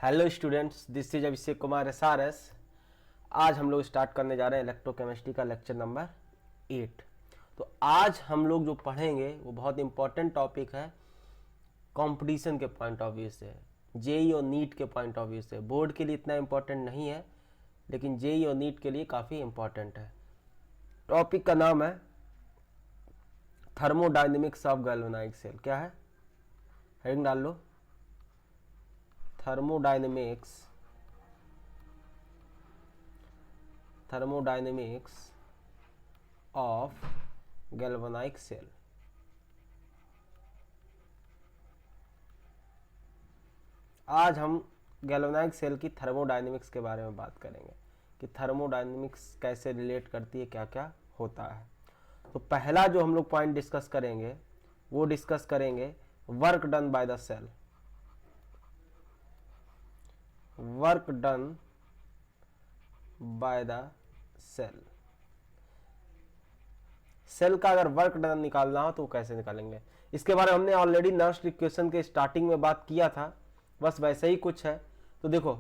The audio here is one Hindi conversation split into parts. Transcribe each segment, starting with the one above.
Hello students, this is Abhishek Kumar SRS। आज हम लोग स्टार्ट करने जा रहे हैं इलेक्ट्रोकेमिस्ट्री का लेक्चर नंबर 8। तो आज हम लोग जो पढ़ेंगे वो बहुत इंपॉर्टेंट टॉपिक है कंपटीशन के पॉइंट ऑफ व्यू से, जेई और नीट के पॉइंट ऑफ व्यू से। बोर्ड के लिए इतना इंपॉर्टेंट नहीं है, लेकिन जेई और नीट के लिए काफ़ी इंपॉर्टेंट है। टॉपिक का नाम है थर्मोडायनेमिक्स ऑफ गैल्वेनाइज्ड सेल। क्या है? हेडिंग डाल लो, थर्मोडायनेमिक्स ऑफ गैल्वेनाइज्ड सेल। आज हम गैल्वेनाइज्ड सेल की थर्मोडायनेमिक्स के बारे में बात करेंगे कि थर्मोडायनेमिक्स कैसे रिलेट करती है, क्या क्या होता है। तो पहला जो हम लोग पॉइंट डिस्कस करेंगे वो डिस्कस करेंगे work done by the cell. Work done by the cell. Cell का अगर वर्क डन निकालना हो तो कैसे निकालेंगे, इसके बारे में हमने ऑलरेडी नर्स्ट इक्वेशन के स्टार्टिंग में बात किया था, बस वैसे ही कुछ है। तो देखो,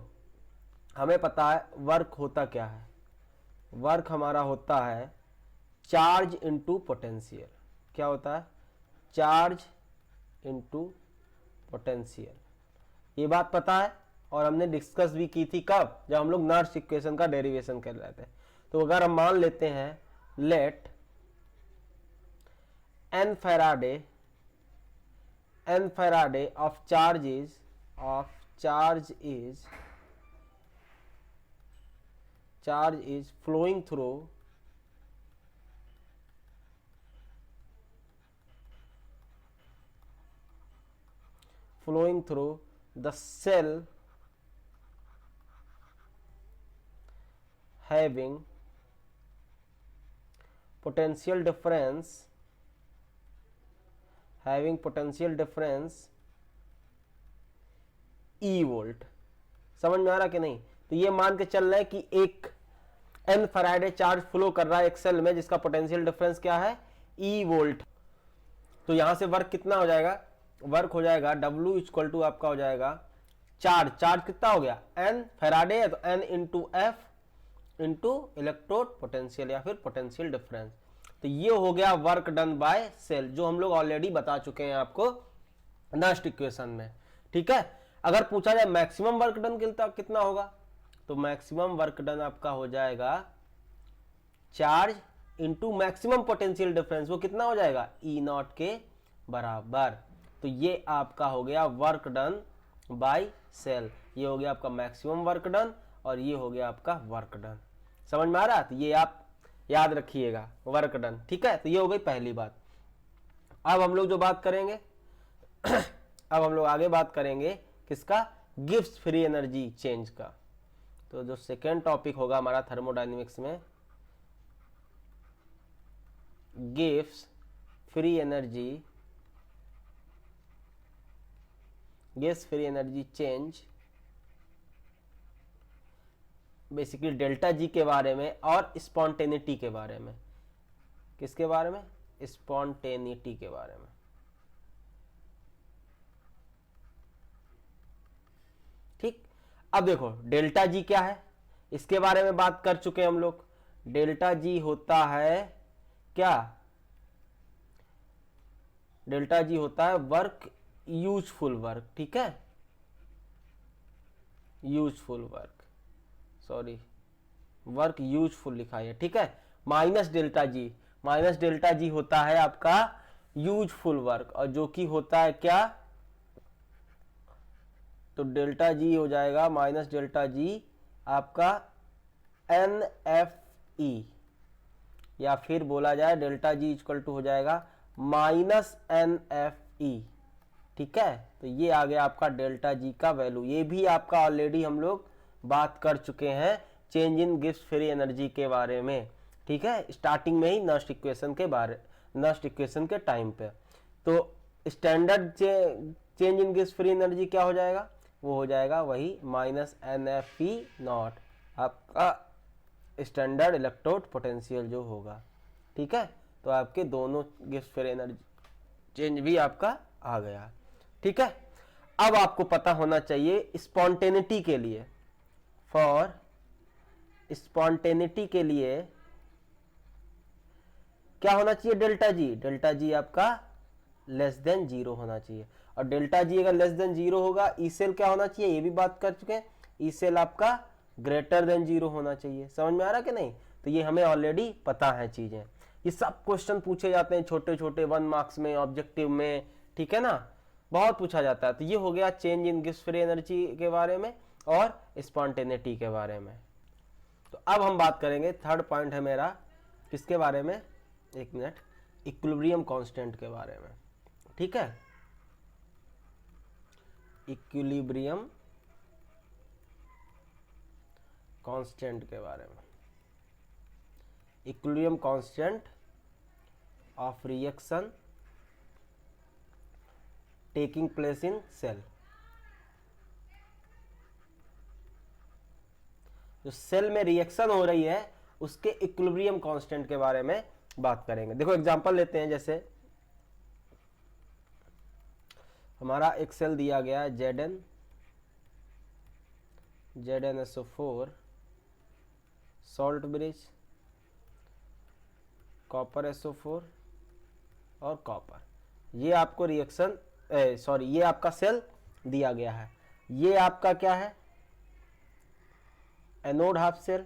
हमें पता है वर्क होता क्या है। वर्क हमारा होता है चार्ज इनटू पोटेंशियल। क्या होता है? Charge into potential. ये बात पता है और हमने डिस्कस भी की थी। कब? जब हम लोग नर्स इक्वेशन का डेरिवेशन कर रहे थे। तो अगर हम मान लेते हैं let n faraday of charge is flowing through the cell having potential difference E volt. समझ में आ रहा कि नहीं? तो ये मान के चल रहे हैं कि एक n फैराडे चार्ज फ्लो कर रहा है एक सेल में, जिसका पोटेंशियल डिफरेंस क्या है? E volt. तो यहां से वर्क कितना हो जाएगा? वर्क हो जाएगा W इक्वल टू आपका हो जाएगा चार्ज कितना हो गया? n फैराडे है तो n into F into electrode potential या फिर पोटेंशियल डिफरेंस। तो ये हो गया वर्क डन बाय सेल, जो हम लोग ऑलरेडी बता चुके हैं आपको नेक्स्ट इक्वेशन में। ठीक है। अगर पूछा जाए मैक्सिमम वर्क डन कितना होगा, तो मैक्सिमम वर्क डन आपका हो जाएगा charge into maximum potential difference. वो कितना हो जाएगा? ई नॉट के बराबर। तो ये आपका हो गया वर्क डन बाय सेल। ये हो गया आपका मैक्सिमम वर्क डन और ये हो गया आपका वर्क डन। समझ में आ रहा है? तो ये आप याद रखिएगा, वर्क डन। ठीक है। तो ये हो गई पहली बात। अब हम लोग जो बात करेंगे अब हम लोग आगे बात करेंगे किसका? गिब्स फ्री एनर्जी चेंज का। तो जो सेकेंड टॉपिक होगा हमारा थर्मोडायनेमिक्स में, Gibbs free energy change, basically delta G के बारे में और स्पॉन्टेनिटी के बारे में। किसके बारे में? स्पॉन्टेनिटी के बारे में। ठीक। अब देखो डेल्टा जी क्या है, इसके बारे में बात कर चुके हैं हम लोग। डेल्टा जी होता है क्या? डेल्टा जी होता है वर्क, यूजफुल वर्क। ठीक है, useful work, sorry work useful लिखा है। ठीक है। माइनस डेल्टा जी होता है आपका यूजफुल वर्क, और जो कि होता है क्या? तो डेल्टा जी हो जाएगा माइनस डेल्टा जी आपका NFE, या फिर बोला जाए डेल्टा जी इक्वल टू हो जाएगा माइनस NFE। ठीक है। तो ये आ गया आपका डेल्टा जी का वैल्यू। ये भी आपका ऑलरेडी हम लोग बात कर चुके हैं change in Gibbs free energy के बारे में। ठीक है, स्टार्टिंग में ही नर्स्ट इक्वेशन के टाइम पे। तो standard change in Gibbs free energy क्या हो जाएगा? वो हो जाएगा वही माइनस NFE नॉट, आपका स्टैंडर्ड इलेक्ट्रोड पोटेंशियल जो होगा। ठीक है। तो आपके दोनों गिब्स फ्री एनर्जी चेंज भी आपका आ गया। ठीक है। अब आपको पता होना चाहिए स्पॉन्टेनिटी के लिए, फॉर स्पॉन्टेनिटी के लिए क्या होना चाहिए, डेल्टा जी। डेल्टा जी आपका लेस देन 0 होना चाहिए, और डेल्टा जी अगर लेस देन 0 होगा, ई सेल क्या होना चाहिए, ये भी बात कर चुके हैं, ई सेल आपका ग्रेटर देन 0 होना चाहिए। समझ में आ रहा कि नहीं? तो ये हमें ऑलरेडी पता है चीजें। ये सब क्वेश्चन पूछे जाते हैं छोटे छोटे 1 मार्क्स में, ऑब्जेक्टिव में, ठीक है ना, बहुत पूछा जाता है। तो ये हो गया change in Gibbs free energy के बारे में और स्पॉन्टेनिटी के बारे में। तो अब हम बात करेंगे, थर्ड पॉइंट है मेरा किसके बारे में, एक मिनट, इक्विलिब्रियम कांस्टेंट के बारे में। ठीक है, इक्विलिब्रियम कांस्टेंट के बारे में। Equilibrium constant of reaction taking place in cell. जो सेल में रिएक्शन हो रही है उसके इक्विलिब्रियम कांस्टेंट के बारे में बात करेंगे। देखो एग्जांपल लेते हैं, जैसे हमारा एक सेल दिया गया है ZnSO4 salt bridge, copper SO4 और कॉपर। ये आपको रिएक्शन ये आपका सेल दिया गया है। ये आपका क्या है, एनोड हाफ सेल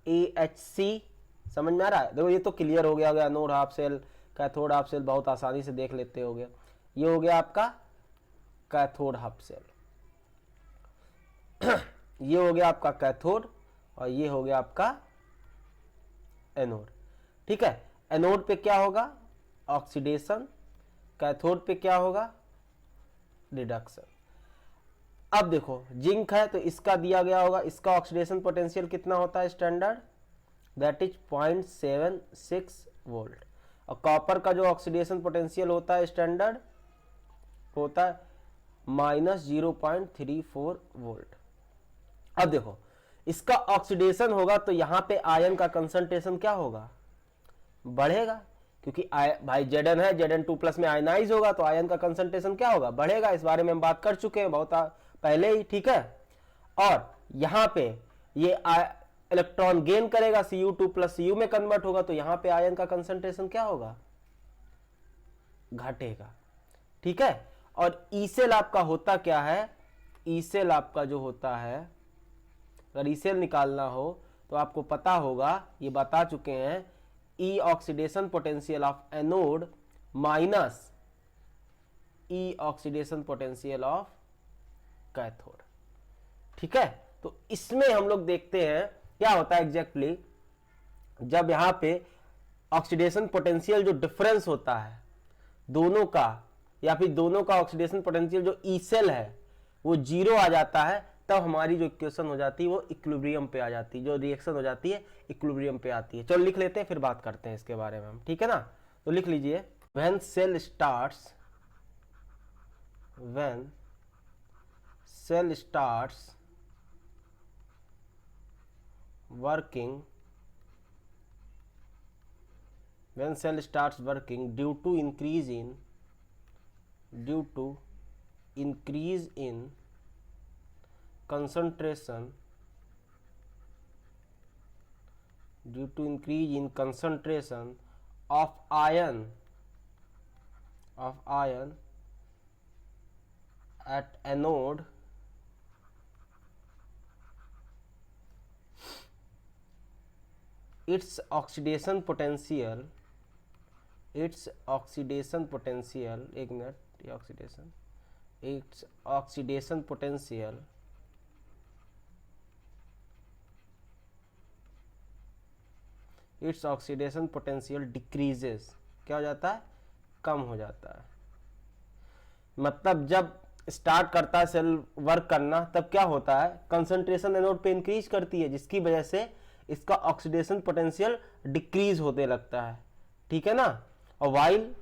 AHC। समझ में आ रहा है? देखो ये तो क्लियर हो गया anode half cell, cathode half cell बहुत आसानी से देख लेते होगे। ये हो गया आपका कैथोड हाफ सेल ये हो गया आपका कैथोड और ये हो गया आपका एनोड। ठीक है, एनोड पे क्या होगा, ऑक्सीडेशन, कैथोड पे क्या होगा, रिडक्शन। अब देखो जिंक है तो इसका दिया गया होगा, इसका ऑक्सीडेशन पोटेंशियल कितना होता है स्टैंडर्ड, दैट इज 0.76 वोल्ट। और कॉपर का जो ऑक्सीडेशन पोटेंशियल होता है स्टैंडर्ड होता है -0.34 वोल्ट। अब देखो इसका ऑक्सीडेशन होगा तो यहां पे आयन का कंसंट्रेशन क्या होगा, बढ़ेगा, क्योंकि भाई Zn है, Zn2+ में आयनाइज होगा तो आयन का कंसंट्रेशन क्या होगा, बढ़ेगा। इस बारे में हम बात कर चुके हैं बहुत पहले ही। ठीक है, और यहां पे ये इलेक्ट्रॉन गेन करेगा, Cu2+ Cu में कन्वर्ट होगा तो यहां पे आयन का कंसंट्रेशन क्या होगा, घटेगा। ठीक है, और ई सेल आपका होता क्या है, ई सेल आपका जो होता है, अगर ई सेल निकालना हो तो आपको पता होगा, ये बता चुके हैं, E oxidation potential of anode minus E oxidation potential of cathode. ठीक है, तो इसमें हम लोग देखते हैं क्या होता है एग्जैक्टली, जब यहां पे ऑक्सीडेशन पोटेंशियल जो डिफरेंस होता है दोनों का, या फिर दोनों का ऑक्सीडेशन पोटेंशियल जो ई सेल है वो 0 आ जाता है, तब हमारी जो इक्वेशन हो जाती है वो इक्विलिब्रियम पे आ जाती है, जो रिएक्शन हो जाती है इक्विलिब्रियम पे आती है। चलो लिख लेते हैं, फिर बात करते हैं इसके बारे में हम। ठीक है ना, तो लिख लीजिए, when cell starts working due to increase in concentration of ion at anode, its oxidation potential, its oxidation potential decreases, क्या हो जाता है, कम हो जाता है। मतलब जब स्टार्ट करता है सेल वर्क करना तब क्या होता है, कंसंट्रेशन एनोड पे इंक्रीज करती है, जिसकी वजह से इसका ऑक्सीडेशन पोटेंशियल डिक्रीज होने लगता है। ठीक है ना, और while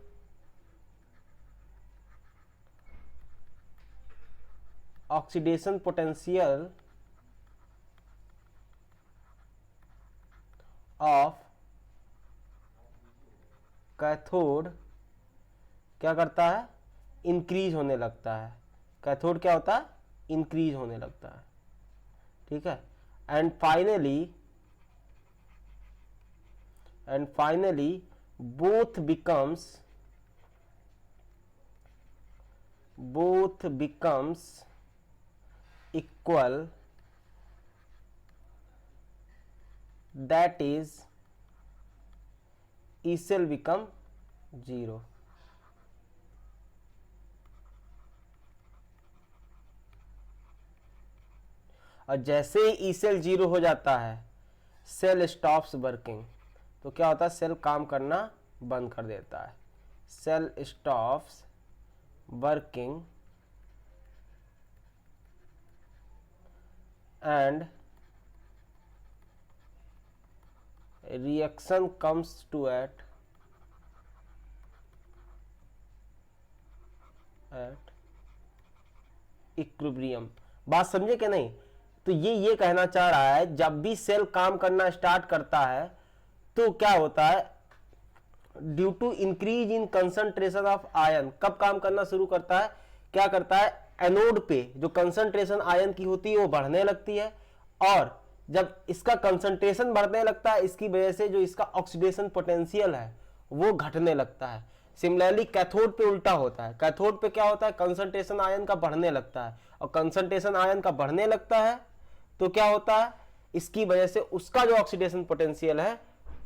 oxidation potential of cathode क्या करता है, इंक्रीज होने लगता है। कैथोड क्या होता है, इंक्रीज होने लगता है, ठीक है। And finally both becomes equal, that is E cell become 0। और जैसे ही E cell 0 हो जाता है, सेल स्टॉप्स वर्किंग। तो क्या होता है, सेल काम करना बंद कर देता है। Cell stops working and reaction comes to at equilibrium. बात समझे कि नहीं? तो ये कहना चाह रहा है, जब भी सेल काम करना स्टार्ट करता है तो क्या होता है, due to increase in concentration of ion. कब काम करना शुरू करता है, क्या करता है, एनोड पे जो कंसंट्रेशन आयन की होती है वो बढ़ने लगती है, और जब इसका कंसंट्रेशन बढ़ने लगता है, इसकी वजह से जो इसका ऑक्सीडेशन पोटेंशियल है वो घटने लगता है। सिमिलरली कैथोड पे उल्टा होता है। कैथोड पे क्या होता है, कंसंट्रेशन आयन का बढ़ने लगता है, और कंसंट्रेशन आयन का बढ़ने लगता है तो क्या होता है, इसकी वजह से उसका जो ऑक्सीडेशन पोटेंशियल है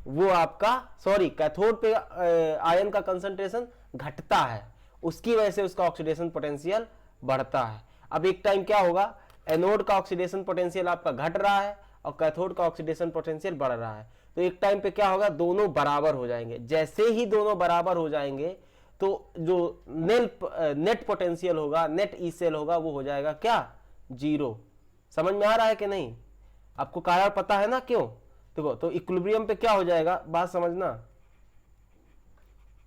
वो आपका, कैथोड पे आयन का कंसंट्रेशन घटता है, उसकी वजह से उसका ऑक्सीडेशन पोटेंशियल बढ़ता है। अब एक टाइम क्या होगा, एनोड का ऑक्सीडेशन पोटेंशियल आपका घट रहा है और कैथोड का ऑक्सीडेशन पोटेंशियल बढ़ रहा है, तो एक टाइम पे क्या होगा, दोनों बराबर हो जाएंगे। जैसे ही दोनों बराबर हो जाएंगे तो जो नेट पोटेंशियल होगा, नेट ई सेल होगा, वो हो जाएगा क्या, 0। समझ में आ रहा है कि नहीं? आपको कारण पता है ना क्यों? देखो, तो इक्विलिब्रियम पे क्या हो जाएगा, बात समझना।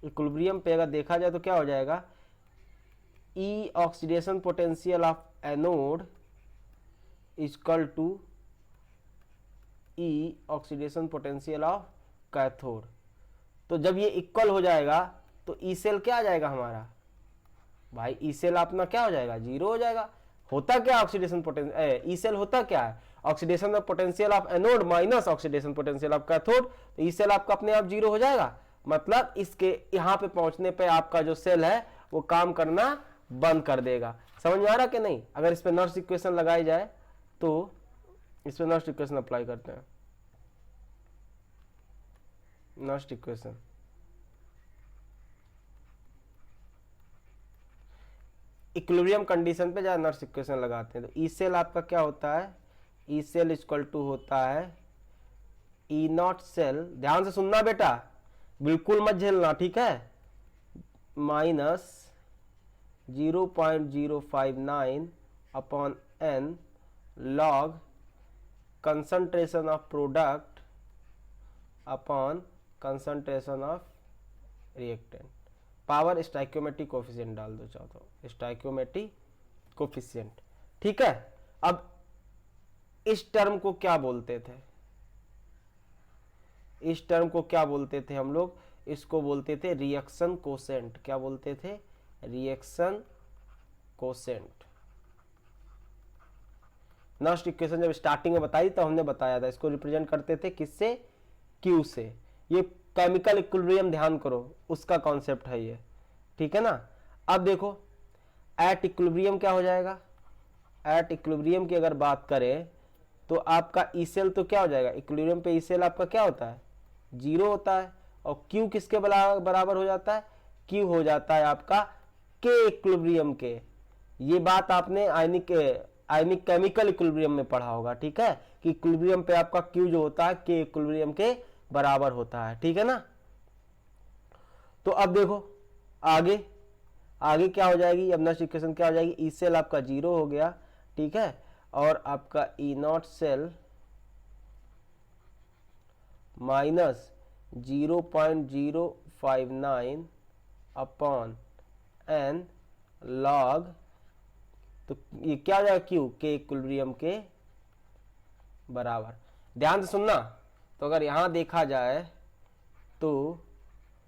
इक्विलिब्रियम पे अगर देखा जाए तो क्या हो जाएगा, E oxidation potential of anode equal to E oxidation potential of cathode. तो जब ये इक्वल हो जाएगा तो ई सेल क्या आ जाएगा हमारा, भाई ई सेल अपना क्या हो जाएगा, 0 हो जाएगा। होता क्या ऑक्सीडेशन पोटेंशियल, ई सेल होता क्या है, oxidation of potential of anode minus oxidation potential of cathode. तो ई सेल आपका अपने आप 0 हो जाएगा, मतलब इसके यहां पे पहुंचने पे आपका जो सेल है वो काम करना बंद कर देगा। समझ में आ रहा कि नहीं? अगर इस पे नर्स इक्वेशन लगाई जाए तो इस पे नर्स इक्वेशन अप्लाई करते हैं। नर्स इक्वेशन, इक्विलिब्रियम कंडीशन पे जहाँ नर्स इक्वेशन लगाते हैं तो ई सेल आपका क्या होता है, ई सेल इक्वल टू होता है ई नॉट सेल, ध्यान से सुनना बेटा, बिल्कुल मत झेलना, ठीक है, minus 0.059 upon n log concentration of product upon concentration of reactant. Power stoichiometric coefficient डाल दो चाहो तो, स्टाइक्योमेट्रिक कोफिशिएंट, ठीक है। अब इस टर्म को क्या बोलते थे, इस टर्म को क्या बोलते थे हम लोग, इसको बोलते थे रिएक्शन कोसेंट। क्या बोलते थे, रिएक्शन कोसेंट। नर्स इक्वेशन जब स्टार्टिंग में बताई तो हमने बताया था, इसको रिप्रेजेंट करते थे किससे, क्यू से। ये केमिकल इक्विलिब्रियम ध्यान करो, उसका कॉन्सेप्ट है ये, ठीक है ना। अब देखो एट इक्विलिब्रियम क्या हो जाएगा, एट इक्विलिब्रियम की अगर बात करें तो आपका ई सेल तो क्या हो जाएगा, इक्विलिब्रियम पे ई सेल आपका क्या होता है, 0 होता है, और क्यू किसके बराबर हो जाता है, क्यू हो जाता है आपका के इक्विलिब्रियम के। ये बात आपने आयनिक केमिकल इक्विलिब्रियम में पढ़ा होगा, ठीक है, कि इक्विलिब्रियम पे आपका क्यू जो होता है के इक्विलिब्रियम के बराबर होता है, ठीक है ना। तो अब देखो आगे आगे क्या हो जाएगी, अब नेक्स्ट इक्वेशन क्या हो जाएगी, ई सेल आपका 0 हो गया, ठीक है, और आपका E naught cell minus 0.059 upon n log, तो ये क्या हो जाएगा, क्यू के इक्विलिब्रियम के बराबर। ध्यान से सुनना, तो अगर यहां देखा जाए तो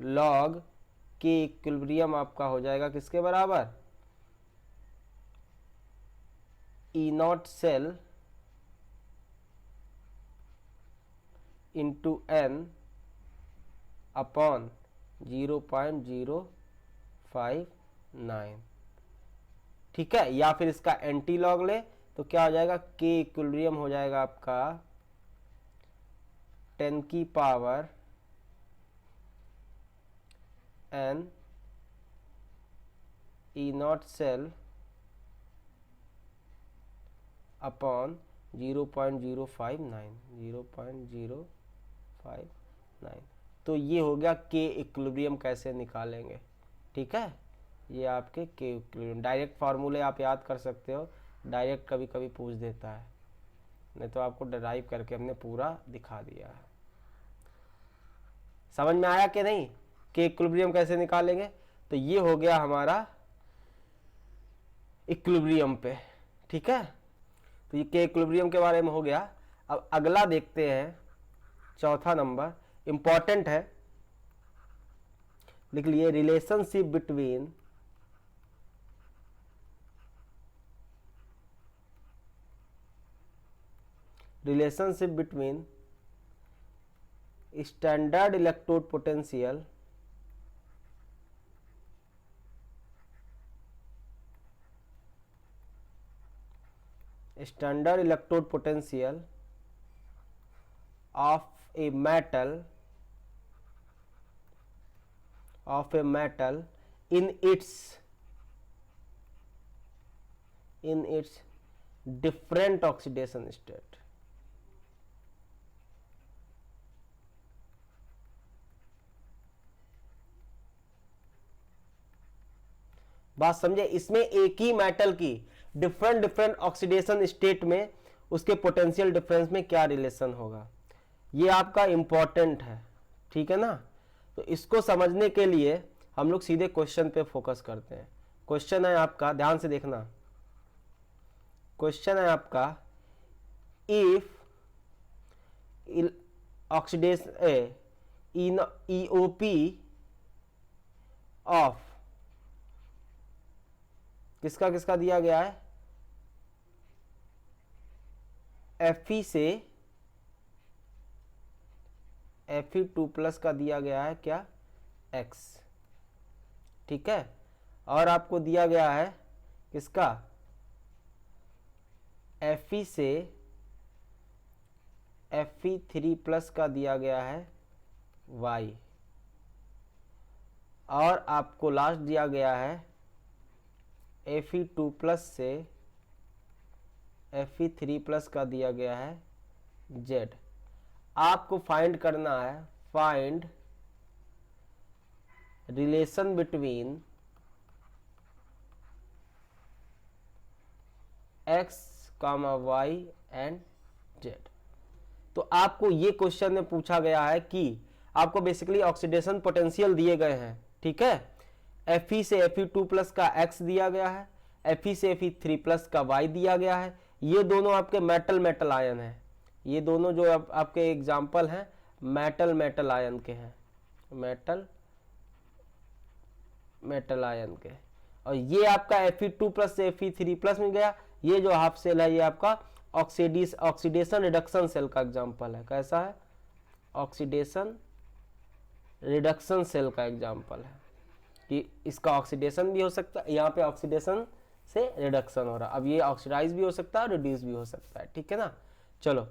लॉग के इक्विलिब्रियम आपका हो जाएगा किसके बराबर, E naught cell into n upon 0.059, ठीक है। या फिर इसका एंटी लॉग ले तो क्या हो जाएगा, के इक्विलिब्रियम हो जाएगा आपका 10 की power n E naught cell upon 0.059। तो ये हो गया के इक्विलिब्रियम कैसे निकालेंगे, ठीक है। ये आपके के इक्विलिब्रियम डायरेक्ट फार्मूले आप याद कर सकते हो, डायरेक्ट कभी कभी पूछ देता है, नहीं तो आपको डिराइव करके हमने पूरा दिखा दिया है। समझ में आया कि नहीं, के इक्विलिब्रियम कैसे निकालेंगे। तो ये हो गया हमारा इक्विलिब्रियम पे, ठीक है। तो ये के इक्विलिब्रियम के बारे में हो गया। अब अगला देखते हैं, चौथा नंबर इंपॉर्टेंट है, लिख लिए, relationship between standard electrode potential of a metal in its different oxidation state। बात समझे, इसमें एक ही मेटल की डिफरेंट ऑक्सीडेशन स्टेट में उसके पोटेंशियल डिफरेंस में क्या रिलेशन होगा, ये आपका इंपॉर्टेंट है, ठीक है ना। तो इसको समझने के लिए हम लोग सीधे क्वेश्चन पे फोकस करते हैं। क्वेश्चन है आपका, ध्यान से देखना, क्वेश्चन है आपका, इफ ऑक्सीडेशन ईओपी ऑफ किसका किसका दिया गया है, Fe से Fe2+ का दिया गया है क्या, X, ठीक है। और आपको दिया गया है किसका, Fe से Fe3+ का दिया गया है Y, और आपको लास्ट दिया गया है Fe2+ से Fe3+ का दिया गया है Z। आपको फाइंड करना है, find relation between X, Y and Z। तो आपको ये क्वेश्चन में पूछा गया है कि आपको बेसिकली ऑक्सीडेशन पोटेंशियल दिए गए हैं, ठीक है। Fe से Fe2+ का X दिया गया है, Fe से Fe3+ का Y दिया गया है। ये दोनों आपके मेटल आयन हैं, ये दोनों जो आपके एग्जाम्पल हैं मेटल आयन के हैं, मेटल आयन के। और ये आपका Fe2+ से Fe3+ में गया, ये जो हाफ सेल है ये आपका ऑक्सीडेशन रिडक्शन सेल का एग्जाम्पल है। कैसा है, ऑक्सीडेशन रिडक्शन सेल का एग्जाम्पल है कि इसका ऑक्सीडेशन भी हो सकता है, यहाँ पे ऑक्सीडेशन से रिडक्शन हो रहा, अब ये ऑक्सीडाइज भी हो सकता है, रिड्यूस भी हो सकता है, ठीक है ना। चलो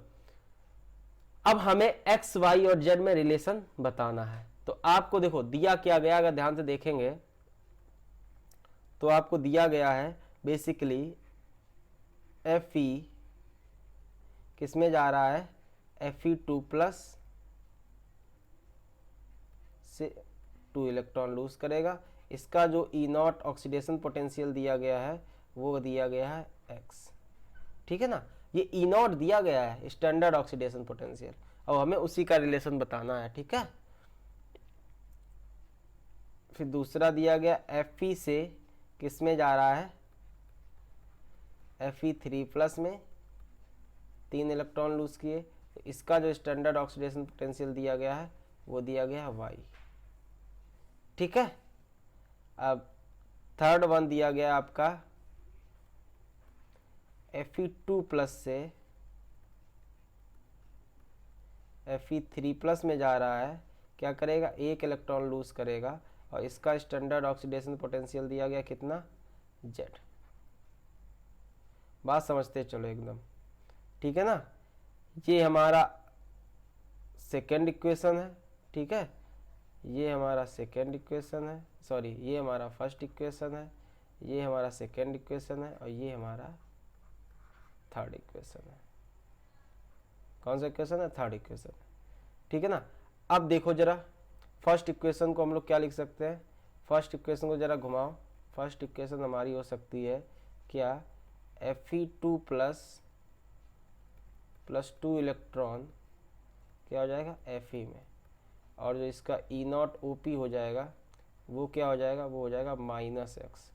अब हमें X, Y और Z में रिलेशन बताना है। तो आपको देखो दिया क्या गया, अगर ध्यान से देखेंगे तो आपको दिया गया है बेसिकली Fe किसमें जा रहा है, Fe2+ से 2 इलेक्ट्रॉन लूज करेगा। इसका जो E0 ऑक्सीडेशन पोटेंशियल दिया गया है वो दिया गया है X, ठीक है ना। ये E0 दिया गया है स्टैंडर्ड ऑक्सीडेशन पोटेंशियल, और हमें उसी का रिलेशन बताना है, ठीक है। फिर दूसरा दिया गया Fe से किसमें जा रहा है, Fe3+ में 3 इलेक्ट्रॉन लूज किए, तो इसका जो स्टैंडर्ड ऑक्सीडेशन पोटेंशियल दिया गया है वो दिया गया है Y, ठीक है। अब थर्ड वन दिया गया आपका Fe2 प्लस से Fe3 प्लस में जा रहा है, क्या करेगा, एक इलेक्ट्रॉन लूज करेगा और इसका स्टैंडर्ड ऑक्सीडेशन पोटेंशियल दिया गया कितना, Z। बात समझते चलो एकदम, ठीक है ना। ये हमारा सेकेंड इक्वेशन है, ठीक है, ये हमारा सेकेंड इक्वेशन है, सॉरी ये हमारा फर्स्ट इक्वेशन है, ये हमारा सेकेंड इक्वेशन है और ये हमारा थर्ड इक्वेशन है। कौन सा इक्वेशन है, थर्ड इक्वेशन, ठीक है ना। अब देखो जरा फर्स्ट इक्वेशन को हम लोग क्या लिख सकते हैं, फर्स्ट इक्वेशन को जरा घुमाओ। फर्स्ट इक्वेशन हमारी हो सकती है क्या, Fe2 प्लस 2 इलेक्ट्रॉन क्या हो जाएगा Fe में, और जो इसका E0OP हो जाएगा वो क्या हो जाएगा, वो हो जाएगा -x।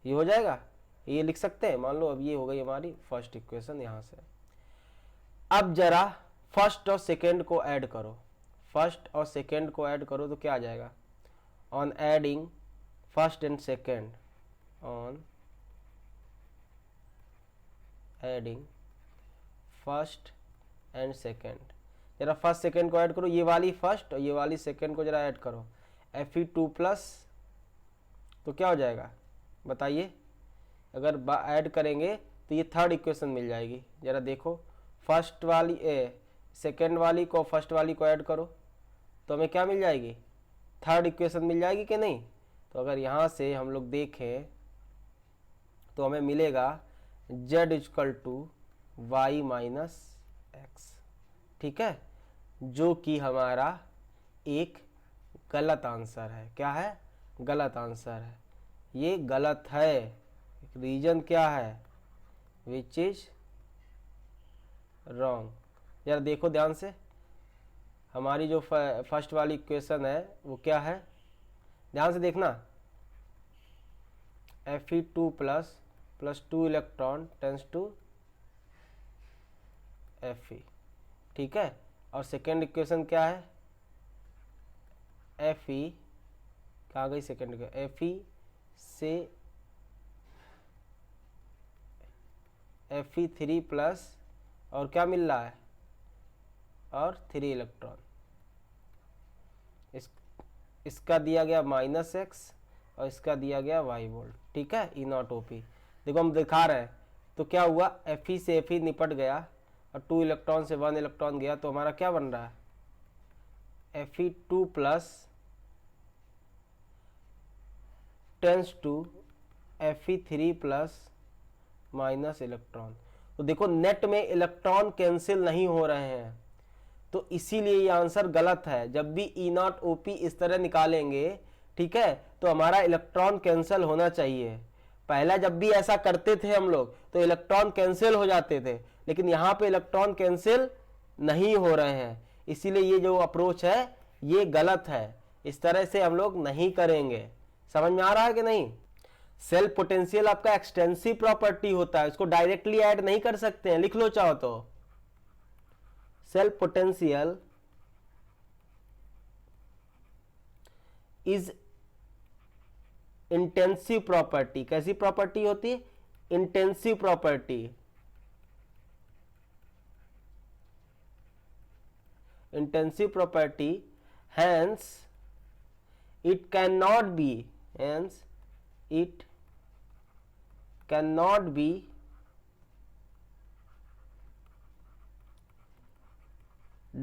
ये हो जाएगा, ये लिख सकते हैं। मान लो अब ये हो गई हमारी फर्स्ट इक्वेशन यहाँ से। अब जरा फर्स्ट और सेकेंड को ऐड करो, फर्स्ट और सेकेंड को ऐड करो तो क्या आ जाएगा, on adding first and second, on adding first and second, जरा फर्स्ट सेकेंड को ऐड करो, ये वाली फर्स्ट और ये वाली सेकेंड को जरा ऐड करो, Fe2 प्लस, तो क्या हो जाएगा बताइए। अगर ऐड करेंगे तो ये थर्ड इक्वेशन मिल जाएगी। जरा देखो फर्स्ट वाली सेकेंड वाली को फर्स्ट वाली को ऐड करो तो हमें क्या मिल जाएगी, थर्ड इक्वेशन मिल जाएगी कि नहीं। तो अगर यहाँ से हम लोग देखें तो हमें मिलेगा Z = y - x, ठीक है, जो कि हमारा एक गलत आंसर है। क्या है, गलत आंसर है, ये गलत है। रीजन क्या है, विच इज रॉन्ग। यार देखो ध्यान से, हमारी जो फर्स्ट वाली इक्वेशन है वो क्या है, ध्यान से देखना, Fe2 plus 2 electron tends to Fe, ठीक है। और सेकेंड इक्वेशन क्या है, Fe, कहाँ गई सेकेंड इक्वेशन, Fe से Fe3 प्लस और क्या मिल रहा है, और 3 इलेक्ट्रॉन, इसका दिया गया -x और इसका दिया गया y वोल्ट, ठीक है, E0OP। देखो हम दिखा रहे हैं तो क्या हुआ, Fe से Fe निपट गया और 2 इलेक्ट्रॉन से 1 इलेक्ट्रॉन गया, तो हमारा क्या बन रहा है, Fe2 plus tends to Fe3 plus minus electron. तो देखो नेट में इलेक्ट्रॉन कैंसिल नहीं हो रहे हैं, तो इसीलिए ये आंसर गलत है। जब भी E0OP इस तरह निकालेंगे, ठीक है, तो हमारा इलेक्ट्रॉन कैंसिल होना चाहिए। पहला जब भी ऐसा करते थे हम लोग तो इलेक्ट्रॉन कैंसिल हो जाते थे, लेकिन यहाँ पे इलेक्ट्रॉन कैंसिल नहीं हो रहे हैं, इसीलिए ये जो अप्रोच है ये गलत है। इस तरह से हम लोग नहीं करेंगे। समझ में आ रहा है कि नहीं। सेल पोटेंशियल आपका एक्सटेंसिव प्रॉपर्टी होता है, उसको डायरेक्टली ऐड नहीं कर सकते हैं, लिख लो चाहो तो। Cell potential is intensive property. कैसी प्रॉपर्टी होती है, intensive property. Intensive property, hence it cannot be, hence it cannot be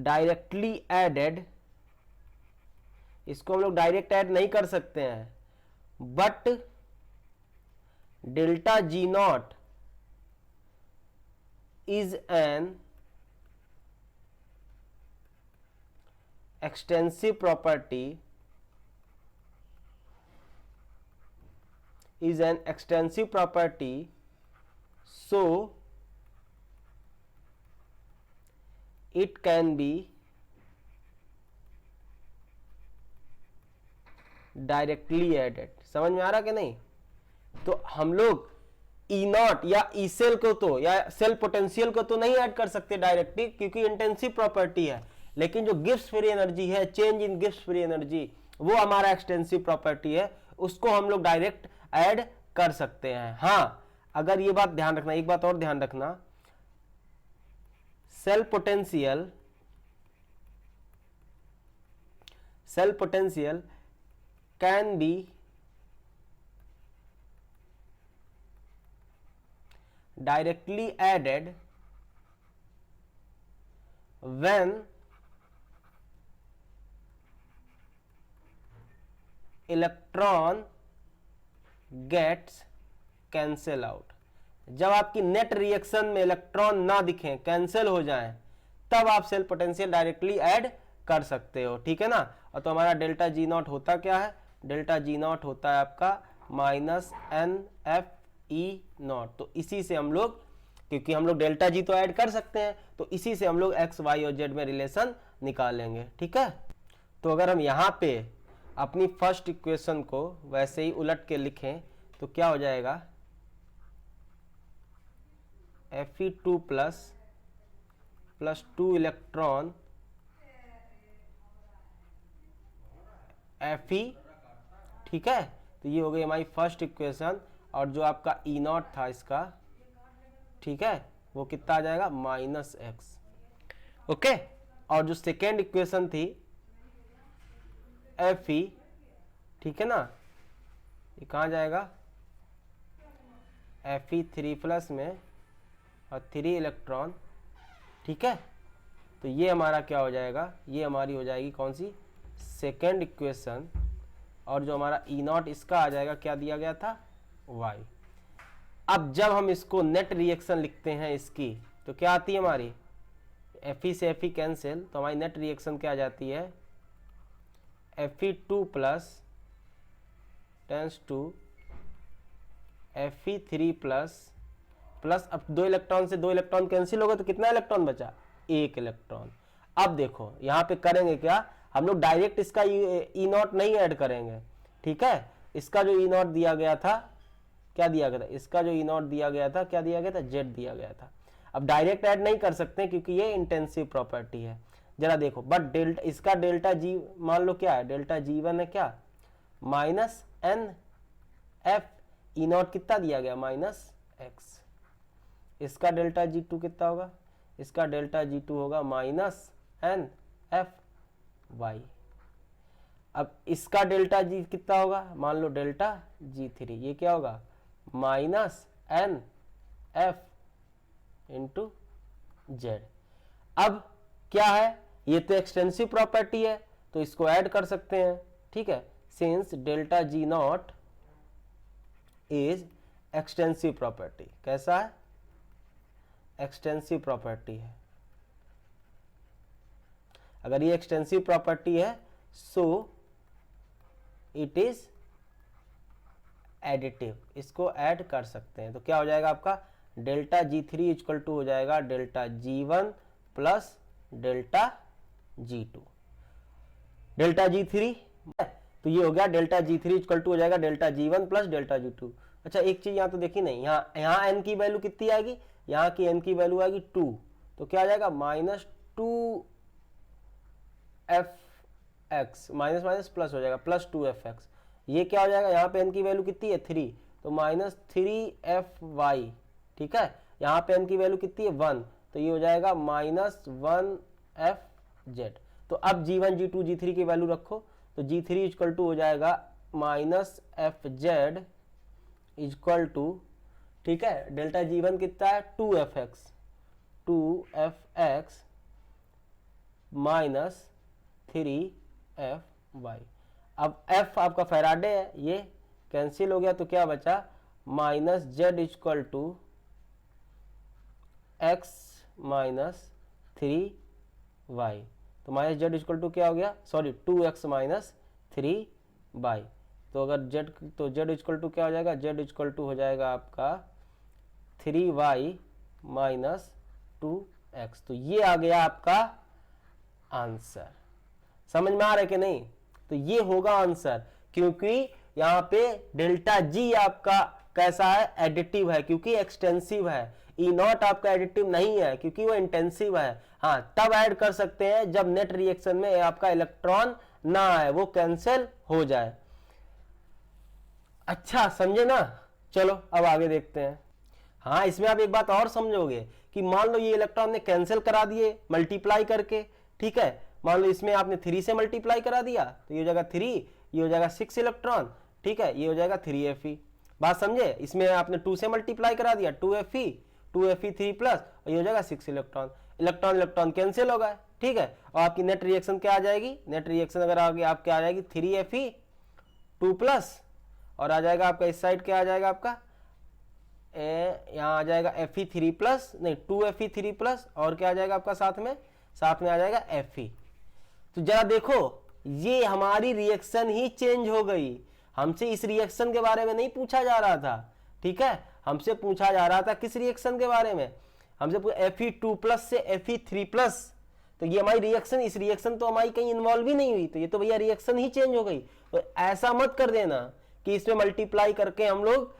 directly added। इसको हम लोग डायरेक्ट ऐड नहीं कर सकते हैं, but delta G0 is an extensive property, is an extensive property, so it can be directly added. समझ में आ रहा कि नहीं। तो हम लोग E0 या ई सेल को तो या सेल पोटेंशियल को तो नहीं ऐड कर सकते डायरेक्टली, क्योंकि इंटेंसिव प्रॉपर्टी है, लेकिन जो गिब्स फ्री एनर्जी है, change in Gibbs free energy, वो हमारा एक्सटेंसिव प्रॉपर्टी है, उसको हम लोग डायरेक्ट ऐड कर सकते हैं। हाँ, अगर ये बात ध्यान रखना, एक बात और ध्यान रखना, cell potential can be directly added when electron gets cancel out। जब आपकी नेट रिएक्शन में इलेक्ट्रॉन ना दिखें, कैंसिल हो जाएं, तब आप सेल पोटेंशियल डायरेक्टली ऐड कर सकते हो, ठीक है ना। और तो हमारा डेल्टा जी नॉट होता क्या है, डेल्टा जी नॉट होता है आपका minus n F E naught. तो इसी से हम लोग, क्योंकि हम लोग डेल्टा जी तो ऐड कर सकते हैं, तो इसी से हम लोग एक्स वाई और जेड में रिलेशन निकालेंगे, ठीक है। तो अगर हम यहाँ पे अपनी फर्स्ट इक्वेशन को वैसे ही उलट के लिखें तो क्या हो जाएगा, Fe2 प्लस 2 इलेक्ट्रॉन Fe, ठीक है। तो ये हो गई हमारी फर्स्ट इक्वेशन, और जो आपका ई नॉट था इसका, ठीक है, वो कितना आ जाएगा माइनस एक्स, ओके। और जो सेकेंड इक्वेशन थी Fe, ठीक है ना, ये कहाँ जाएगा, Fe3 प्लस में और 3 इलेक्ट्रॉन, ठीक है। तो ये हमारा क्या हो जाएगा, ये हमारी हो जाएगी कौन सी, सेकेंड इक्वेशन। और जो हमारा ई नॉट इसका आ जाएगा, क्या दिया गया था, y। अब जब हम इसको नेट रिएक्शन लिखते हैं इसकी, तो क्या आती है हमारी, Fe से Fe कैंसिल, तो हमारी नेट रिएक्शन क्या आ जाती है, Fe2 plus tends to Fe3 plus अब 2 इलेक्ट्रॉन से 2 इलेक्ट्रॉन कैंसिल होगा, तो कितना इलेक्ट्रॉन बचा, 1 इलेक्ट्रॉन। अब देखो यहाँ पे करेंगे क्या, हम लोग डायरेक्ट इसका ई नॉट नहीं ऐड करेंगे, ठीक है। इसका जो ई नॉट दिया गया था, क्या दिया गया था, इसका जो ई नॉट दिया गया था, क्या दिया गया था, जेड दिया गया था। अब डायरेक्ट ऐड नहीं कर सकते क्योंकि ये इंटेंसिव प्रॉपर्टी है। जरा देखो, बट डेल्टा, इसका डेल्टा जी मान लो क्या है, डेल्टा जी1 है क्या, minus n F, E naught कितना दिया गया, माइनस एक्स। इसका डेल्टा जी2 कितना होगा, इसका डेल्टा जी2 होगा माइनस एन एफ वाई। अब इसका डेल्टा जी कितना होगा, मान लो डेल्टा जी3, ये क्या होगा, minus n F into Z. अब क्या है, ये तो एक्सटेंसिव प्रॉपर्टी है, तो इसको ऐड कर सकते हैं, ठीक है। Since delta G not is extensive property, कैसा है, एक्सटेंसिव प्रॉपर्टी है। अगर ये एक्सटेंसिव प्रॉपर्टी है, सो इट इज एडिटिव, इसको ऐड कर सकते हैं। तो क्या हो जाएगा आपका, डेल्टा जी3 इक्वल टू हो जाएगा delta G one plus delta G two, delta जी3, तो ये हो गया डेल्टा जी3 इक्वल टू हो जाएगा delta G one plus delta G2. अच्छा एक चीज यहाँ तो देखी नहीं, यहाँ एन की वैल्यू कितनी आएगी, यहाँ की एन की वैल्यू आएगी 2, तो क्या आ जाएगा minus 2 F X, minus minus plus हो जाएगा प्लस 2 एफ एक्स। ये क्या हो जाएगा, यहाँ पे एन की वैल्यू कितनी है 3, तो माइनस 3 एफ वाई, ठीक है। यहाँ पे एन की वैल्यू कितनी है 1, तो ये हो जाएगा माइनस 1 एफ जेड। तो अब जी1 जी2 जी3 की वैल्यू रखो, तो जी3 इक्वल टू हो जाएगा minus F Z equal to, ठीक है, डेल्टा जी1 कितना है 2 F X minus 3 F Y. अब एफ आपका फैराडे है, ये कैंसिल हो गया, तो क्या बचा, minus Z equal to X minus 3 Y. तो माइनस जेड इक्वल टू क्या हो गया, सॉरी 2x माइनस 3 वाई। तो अगर जेड, तो जेड इक्वल टू क्या हो जाएगा, जेड इक्वल टू हो जाएगा आपका 3y माइनस 2x। तो ये आ गया आपका आंसर। समझ में आ रहा है कि नहीं, तो ये होगा आंसर, क्योंकि यहाँ पे डेल्टा जी आपका कैसा है, एडिटिव है, क्योंकि एक्सटेंसिव है। ई नॉट आपका एडिटिव नहीं है क्योंकि वो इंटेंसिव है। हाँ, तब ऐड कर सकते हैं जब नेट रिएक्शन में आपका इलेक्ट्रॉन ना आए, वो कैंसिल हो जाए। अच्छा समझे ना, चलो अब आगे देखते हैं। हाँ, इसमें आप एक बात और समझोगे कि मान लो ये इलेक्ट्रॉन ने कैंसिल करा दिए मल्टीप्लाई करके, ठीक है, मान लो इसमें आपने 3 से मल्टीप्लाई करा दिया तो ये हो जाएगा 3, ये हो जाएगा 6 इलेक्ट्रॉन, ठीक है, ये हो जाएगा 3Fe। बात समझे, इसमें आपने 2 से मल्टीप्लाई करा दिया 2Fe 3 प्लस, और ये हो जाएगा 6 इलेक्ट्रॉन, इलेक्ट्रॉन इलेक्ट्रॉन कैंसिल हो गए, ठीक है, और आपकी नेट रिएक्शन क्या आ जाएगी, नेट रिएक्शन अगर आगे आपके आ जाएगी 3Fe 2 प्लस, और आ जाएगा आपका इस साइड क्या आ जाएगा आपका यहाँ आ जाएगा Fe3 प्लस, नहीं 2Fe3 प्लस, और क्या आ जाएगा आपका साथ में आ जाएगा Fe। तो जरा देखो ये हमारी रिएक्शन ही चेंज हो गई, हमसे इस रिएक्शन के बारे में नहीं पूछा जा रहा था, ठीक है, हमसे पूछा जा रहा था किस रिएक्शन के बारे में, हमसे Fe2 प्लस से Fe3 प्लस, तो ये हमारी रिएक्शन, इस रिएक्शन तो हमारी कहीं इन्वॉल्व ही नहीं हुई, तो ये तो भैया रिएक्शन ही चेंज हो गई। तो ऐसा मत कर देना कि इसमें मल्टीप्लाई करके हम लोग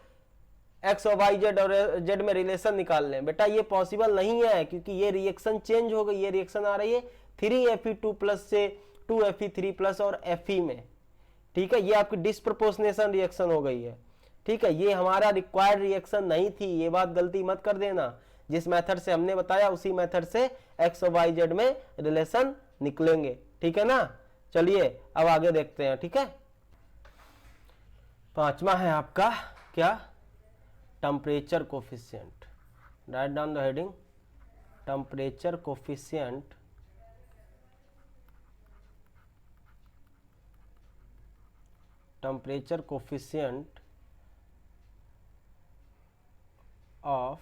एक्स और वाई जेड और जेड में रिलेशन निकाल लें, बेटा ये पॉसिबल नहीं है, क्योंकि ये रिएक्शन चेंज हो गई, ये रिएक्शन आ रही है 3Fe2 प्लस से 2Fe3 प्लस और Fe में, ठीक है, ये आपकी डिस्प्रपोर्शनेशन रिएक्शन हो गई है, ठीक है, ये हमारा रिक्वायर्ड रिएक्शन नहीं थी, ये बात गलती मत कर देना, जिस मेथड से हमने बताया उसी मेथड से एक्स और वाई जेड में रिलेशन निकलेंगे, ठीक है ना। चलिए अब आगे देखते हैं, ठीक है। पांचवा है आपका क्या, temperature coefficient, write down the heading temperature coefficient temperature coefficient of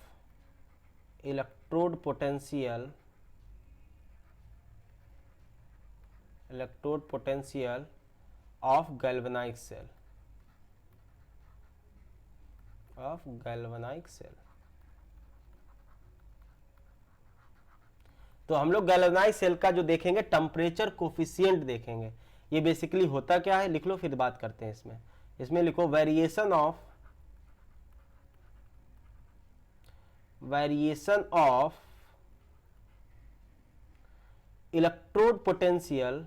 electrode potential of galvanic cell, तो हम लोग गैल्वेनाइज्ड सेल का जो देखेंगे टेम्परेचर कोफिशिएंट देखेंगे। ये बेसिकली होता क्या है, लिख लो फिर बात करते हैं इसमें। इसमें लिखो variation of electrode potential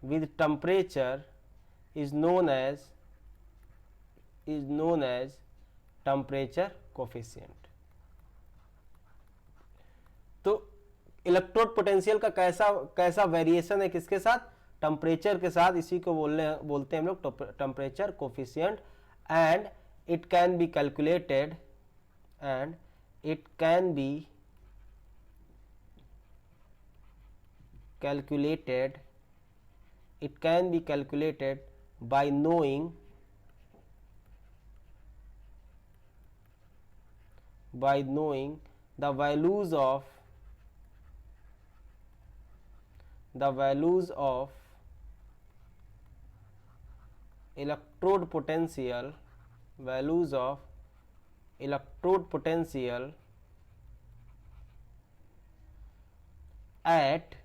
with temperature is known as temperature coefficient. तो इलेक्ट्रोड पोटेंशियल का कैसा वेरिएशन है, किसके साथ, टेम्परेचर के साथ, इसी को बोलते हैं हम लोग temperature coefficient. And it can be calculated by knowing the values of electrode potential at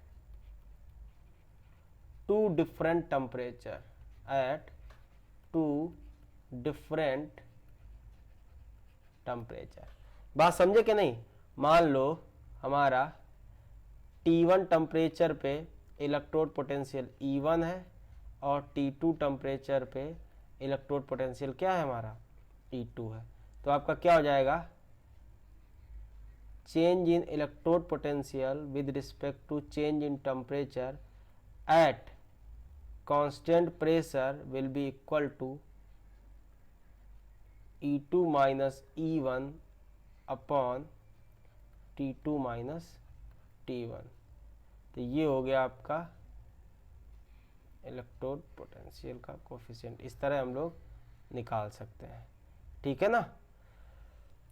two different temperature, बात समझे कि नहीं। मान लो हमारा T1 टेम्परेचर पे इलेक्ट्रोड पोटेंशियल E1 है और T2 टेम्परेचर पे इलेक्ट्रोड पोटेंशियल क्या है हमारा E2 है, तो आपका क्या हो जाएगा, change in electrode potential with respect to change in temperature at constant pressure will be equal to E2 minus E1 upon T2 minus T1। तो ये हो गया आपका इलेक्ट्रोड पोटेंशियल का कोफिशिएंट, इस तरह हम लोग निकाल सकते हैं, ठीक है ना।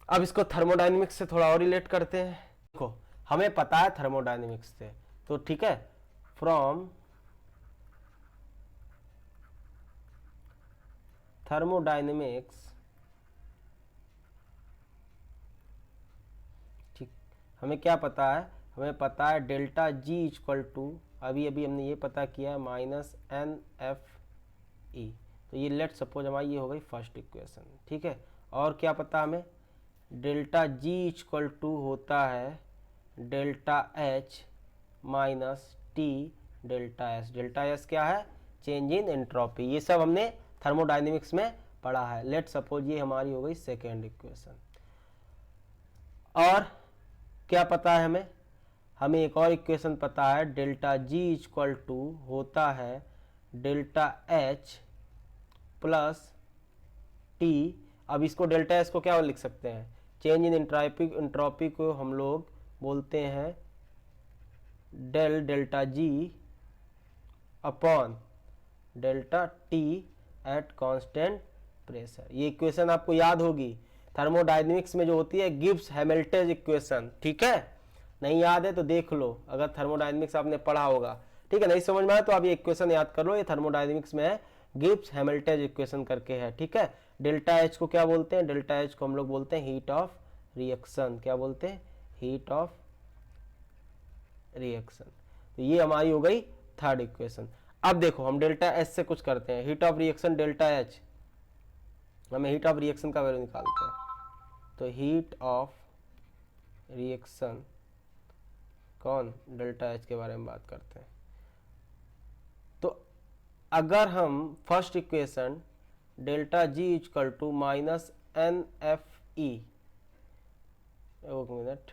अब इसको थर्मोडायनेमिक्स से थोड़ा और रिलेट करते हैं। देखो हमें पता है थर्मोडायनेमिक्स से, तो ठीक है, फ्रॉम थर्मोडायनेमिक्स, ठीक, हमें क्या पता है, हमें पता है डेल्टा जी इक्वल टू, अभी हमने ये पता किया है -NFE। तो ये लेट सपोज हमारी ये हो गई फर्स्ट इक्वेशन, ठीक है। और क्या पता हमें, डेल्टा जी इक्वल टू होता है delta H minus T delta S। Delta S क्या है, चेंज इन एंट्रोपी। ये सब हमने थर्मोडायनेमिक्स में पढ़ा है। लेट सपोज ये हमारी हो गई सेकेंड इक्वेशन। और क्या पता है हमें एक और इक्वेशन पता है, डेल्टा जी इक्वल टू होता है डेल्टा एच प्लस टी। अब इसको डेल्टा एच को क्या लिख सकते हैं, चेंज इन एंट्रोपी को हम लोग बोलते हैं delta G upon delta T at constant pressure. ये इक्वेशन आपको याद होगी, थर्मोडायनेमिक्स में जो होती है गिब्स हैमिल्टन इक्वेशन। ठीक है, नहीं याद है तो देख लो, अगर थर्मोडायनेमिक्स आपने पढ़ा होगा। ठीक है, नहीं समझ में आया तो आप ये इक्वेशन याद कर लो, ये थर्मोडायनेमिक्स में है, गिब्स हैमिल्टन इक्वेशन करके है। ठीक है, डेल्टा एच को क्या बोलते हैं, डेल्टा एच को हम लोग बोलते हैं हीट ऑफ रिएक्शन। क्या बोलते हैं, हीट ऑफ रिएक्शन। तो ये हमारी हो गई थर्ड इक्वेशन। अब देखो हम डेल्टा एच से कुछ करते हैं, heat of reaction delta H, हमें हीट ऑफ रिएक्शन का वैल्यू निकालते हैं। तो हीट ऑफ रिएक्शन कौन, डेल्टा एच के बारे में बात करते हैं। तो अगर हम first equation delta G equal to minus n F E, एक मिनट,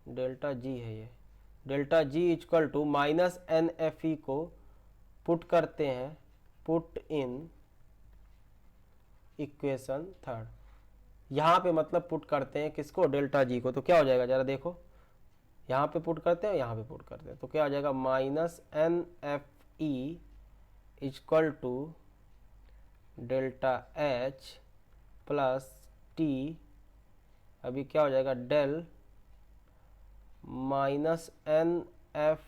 डेल्टा जी है ये, delta G equal to minus n F E को पुट करते हैं, पुट इन इक्वेशन थर्ड। यहाँ पे मतलब पुट करते हैं किसको, डेल्टा जी को। तो क्या हो जाएगा जरा देखो, यहाँ पे पुट करते हैं, यहाँ पे पुट करते हैं, तो क्या हो जाएगा minus n F E equal to delta H plus T. अभी क्या हो जाएगा, del minus n F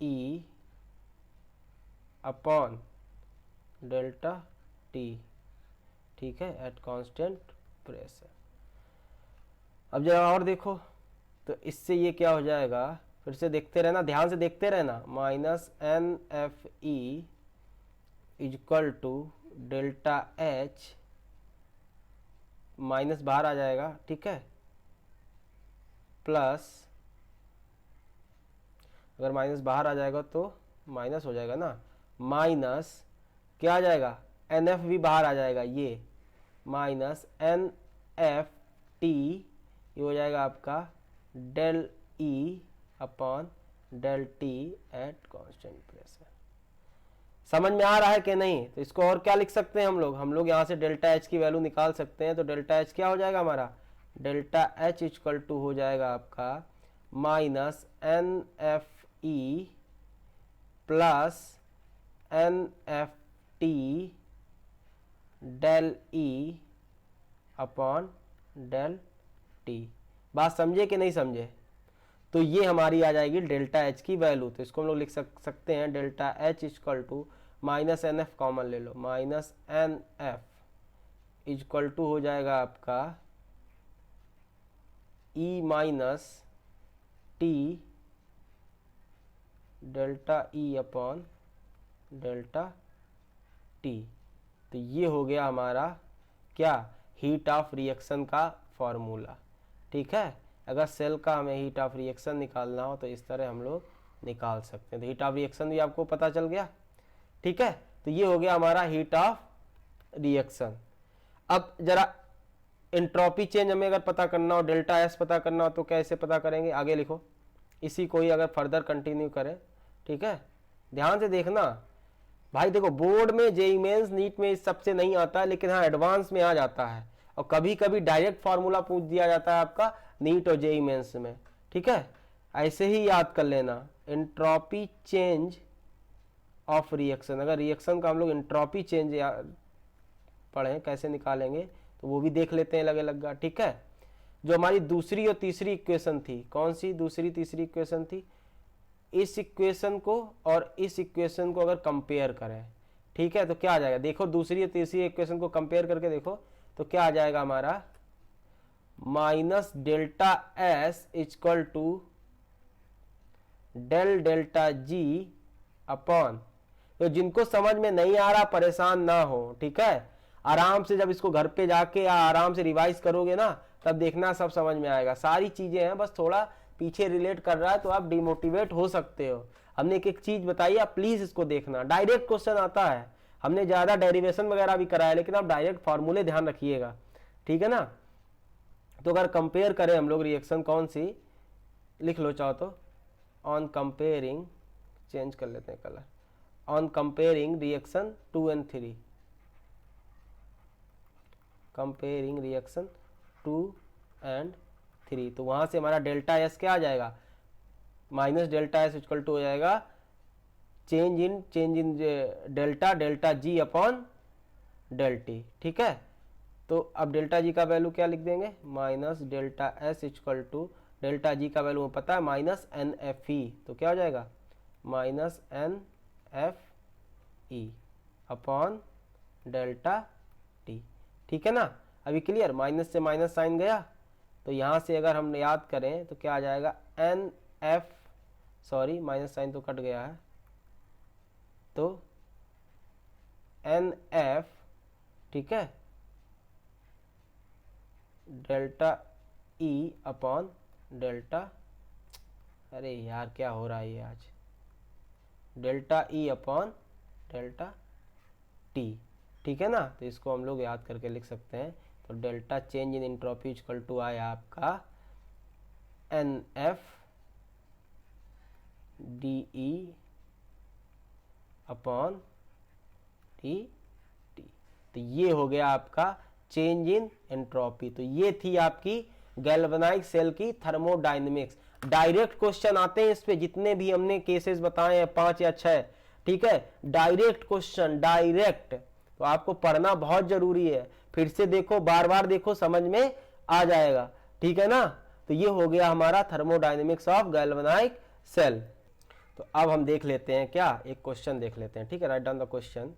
E upon delta T. ठीक है, एट कांस्टेंट प्रेशर। अब जरा और देखो, तो इससे ये क्या हो जाएगा, फिर से देखते रहना, ध्यान से देखते रहना, minus n F E equal to delta H, minus बाहर आ जाएगा। ठीक है, प्लस, अगर माइनस बाहर आ जाएगा तो माइनस हो जाएगा ना, माइनस क्या आ जाएगा, एन एफ भी बाहर आ जाएगा, ये माइनस एन एफ टी, ये हो जाएगा आपका del E upon del T at constant pressure. समझ में आ रहा है कि नहीं। तो इसको और क्या लिख सकते हैं हम लोग यहाँ से डेल्टा एच की वैल्यू निकाल सकते हैं। तो डेल्टा एच क्या हो जाएगा हमारा, डेल्टा एच इक्वल टू हो जाएगा आपका minus n F E plus n F T del E upon del T. बात समझे कि नहीं समझे। तो ये हमारी आ जाएगी डेल्टा एच की वैल्यू। तो इसको हम लोग लिख सकते हैं delta H equal to minus n F common ले लो, minus n F equal to हो जाएगा आपका E minus T delta E upon delta T. तो ये हो गया हमारा क्या, हीट ऑफ रिएक्शन का फॉर्मूला। ठीक है, अगर सेल का हमें हीट ऑफ रिएक्शन निकालना हो तो इस तरह हम लोग निकाल सकते हैं। तो हीट ऑफ रिएक्शन भी आपको पता चल गया। ठीक है, तो ये हो गया हमारा हीट ऑफ रिएक्शन। अब जरा एंट्रोपी चेंज हमें अगर पता करना हो, डेल्टा एस पता करना हो, तो कैसे पता करेंगे, आगे लिखो, इसी को ही अगर फर्दर कंटिन्यू करें। ठीक है, ध्यान से देखना भाई, देखो बोर्ड में, जेईई मेंस, नीट में इस सबसे नहीं आता, लेकिन हाँ एडवांस में आ जाता है, और कभी कभी डायरेक्ट फार्मूला पूछ दिया जाता है आपका नीट और जेईई मेंस में। ठीक है, ऐसे ही याद कर लेना, एंट्रोपी चेंज ऑफ रिएक्शन। अगर रिएक्शन का हम लोग एंट्रोपी चेंज पढ़ें कैसे निकालेंगे, तो वो भी देख लेते हैं अलग अलग। ठीक है, जो हमारी दूसरी और तीसरी इक्वेशन थी, कौन सी दूसरी तीसरी इक्वेशन थी, इस इक्वेशन को और इस इक्वेशन को अगर कंपेयर करें, ठीक है, तो क्या आ जाएगा, देखो दूसरी और तीसरी इक्वेशन को कंपेयर करके देखो, तो क्या आ जाएगा हमारा, minus delta S equal to del delta G upon. तो जिनको समझ में नहीं आ रहा परेशान ना हो, ठीक है, आराम से जब इसको घर पे जाके या आराम से रिवाइज करोगे ना, तब देखना सब समझ में आएगा। सारी चीजें हैं, बस थोड़ा पीछे रिलेट कर रहा है तो आप डिमोटिवेट हो सकते हो। हमने एक एक चीज बताई, आप प्लीज इसको देखना, डायरेक्ट क्वेश्चन आता है। हमने ज्यादा डेरिवेशन वगैरह भी कराया, लेकिन आप डायरेक्ट फॉर्मूले ध्यान रखिएगा, ठीक है ना। तो अगर कंपेयर करें हम लोग रिएक्शन कौन सी, लिख लो चाहो तो, ऑन कंपेयरिंग, चेंज कर लेते हैं colour, on comparing reaction 2 and 3, comparing reaction 2 and 3, तो वहां से हमारा डेल्टा एस क्या आ जाएगा, minus delta S equal to हो जाएगा change in delta G upon del T, ठीक है। तो अब डेल्टा जी का वैल्यू क्या लिख देंगे, minus delta S equal to delta G का वैल्यू पता है माइनस एन एफ ई, तो क्या हो जाएगा minus n F E upon delta T, ठीक है ना। अभी क्लियर, माइनस से माइनस साइन गया, तो यहाँ से अगर हम याद करें तो क्या आ जाएगा n F, sorry minus sign तो कट गया है, तो एन एफ, ठीक है, डेल्टा ई अपॉन डेल्टा, अरे यार क्या हो रहा है ये आज, delta E upon delta T, ठीक है ना। तो इसको हम लोग याद करके लिख सकते हैं, तो delta change in entropy equal to आया आपका n F D E upon T T, तो ये हो गया आपका चेंज इन एंट्रोपी। तो ये थी आपकी गैल्वेनाइज सेल की थर्मोडायनेमिक्स। डायरेक्ट क्वेश्चन आते हैं इस पे, जितने भी हमने केसेस बताए हैं 5 या 6, ठीक है, डायरेक्ट क्वेश्चन, डायरेक्ट, तो आपको पढ़ना बहुत जरूरी है। फिर से देखो, बार बार देखो, समझ में आ जाएगा, ठीक है ना। तो ये हो गया हमारा थर्मोडायनेमिक्स ऑफ गैल्वेनाइज सेल। तो अब हम देख लेते हैं क्या, एक क्वेश्चन देख लेते हैं, ठीक है। Right down the question.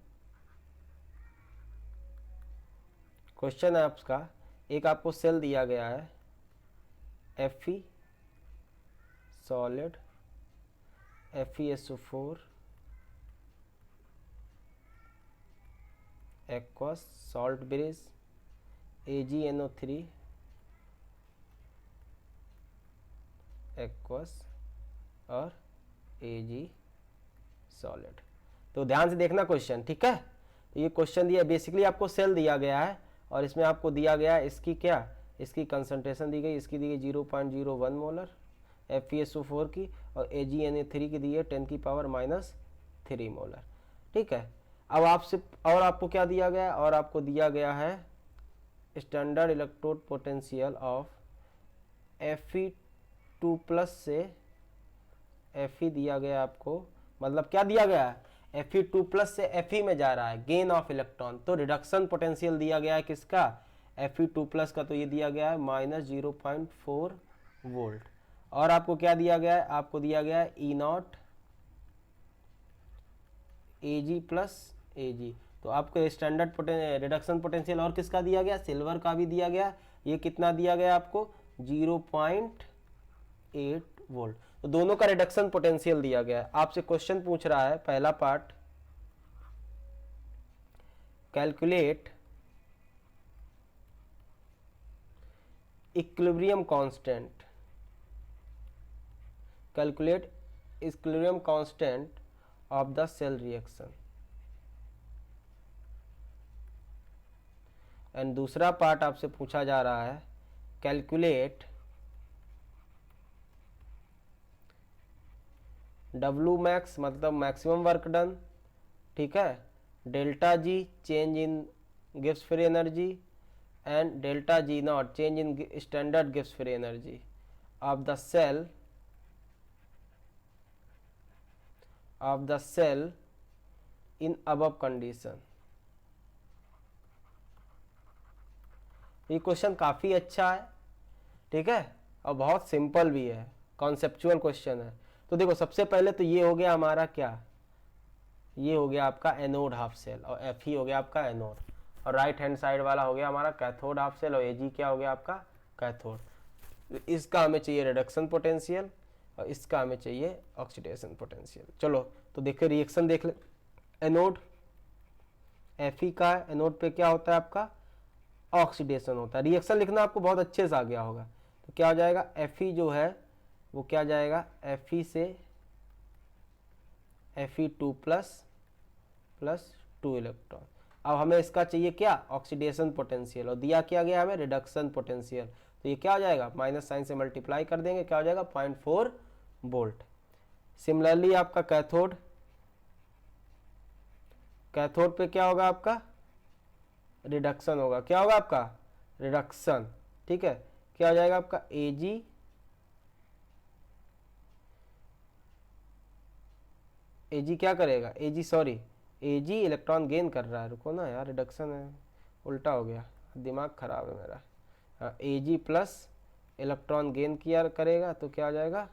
Question है आपका, एक आपको सेल दिया गया है Fe solid, FeSO4 aqueous, salt bridge, AgNO3 aqueous और Ag सॉलिड। तो ध्यान से देखना क्वेश्चन, ठीक है। तो ये क्वेश्चन दिया, बेसिकली आपको सेल दिया गया है और इसमें आपको दिया गया है इसकी क्या, इसकी कंसंट्रेशन दी गई, इसकी दी गई 0.01 मोलर FeSO4 की, और AgNO3 की दी है 10⁻³ मोलर, ठीक है। अब आपसे और आपको क्या दिया गया है, और आपको दिया गया है standard electrode potential of Fe2+ से Fe दिया गया आपको, मतलब क्या दिया गया है, Fe2+ से Fe में जा रहा है, गेन ऑफ इलेक्ट्रॉन, तो रिडक्शन पोटेंशियल दिया गया है किसका, Fe2+ का, तो ये दिया गया है -0.4 वोल्ट। और आपको क्या दिया गया है, आपको दिया गया है E0 Ag+Ag, तो आपको स्टैंडर्ड रिडक्शन पोटेंशियल और किसका दिया गया, सिल्वर का भी दिया गया, ये कितना दिया गया आपको 0.8 वोल्ट, तो दोनों का रिडक्शन पोटेंशियल दिया गया है। आपसे क्वेश्चन पूछ रहा है, पहला part, calculate equilibrium constant, calculate equilibrium constant of the cell reaction. And दूसरा पार्ट आपसे पूछा जा रहा है, कैलकुलेट Wmax मतलब मैक्सिमम वर्क डन, ठीक है, डेल्टा जी चेंज इन गिव्स free energy, and delta G0 change in standard गिव्स free energy of the cell in above condition. ये क्वेश्चन काफी अच्छा है, ठीक है, और बहुत सिंपल भी है, कॉन्सेप्चुअल क्वेश्चन है। तो देखो, सबसे पहले तो ये हो गया हमारा क्या, ये हो गया आपका एनोड हाफ सेल, और Fe हो गया आपका एनोड, और राइट हैंड साइड वाला हो गया हमारा कैथोड हाफ सेल, और Ag क्या हो गया आपका कैथोड। इसका हमें चाहिए रिडक्शन पोटेंशियल और इसका हमें चाहिए ऑक्सीडेशन पोटेंशियल। चलो तो देखिए रिएक्शन देख ले, एनोड Fe का एनोड पे क्या होता है आपका ऑक्सीडेशन होता है। रिएक्शन लिखना आपको बहुत अच्छे से आ गया होगा, तो क्या हो जाएगा Fe जो है वो क्या जाएगा, Fe से Fe2 प्लस 2 इलेक्ट्रॉन। अब हमें इसका चाहिए क्या, ऑक्सीडेशन पोटेंशियल, और दिया क्या गया हमें, रिडक्शन पोटेंशियल। तो ये क्या हो जाएगा, माइनस साइन से मल्टीप्लाई कर देंगे, क्या हो जाएगा 0.4 वोल्ट। सिमिलरली आपका कैथोड, कैथोड पे क्या होगा आपका, रिडक्शन होगा, क्या होगा आपका, रिडक्शन। ठीक है, क्या हो जाएगा आपका Ag क्या करेगा, Ag इलेक्ट्रॉन गेन कर रहा है, रुको ना यार, रिडक्शन है, उल्टा हो गया, दिमाग खराब है मेरा। हाँ, Ag प्लस इलेक्ट्रॉन गेन किया करेगा, तो क्या हो जाएगा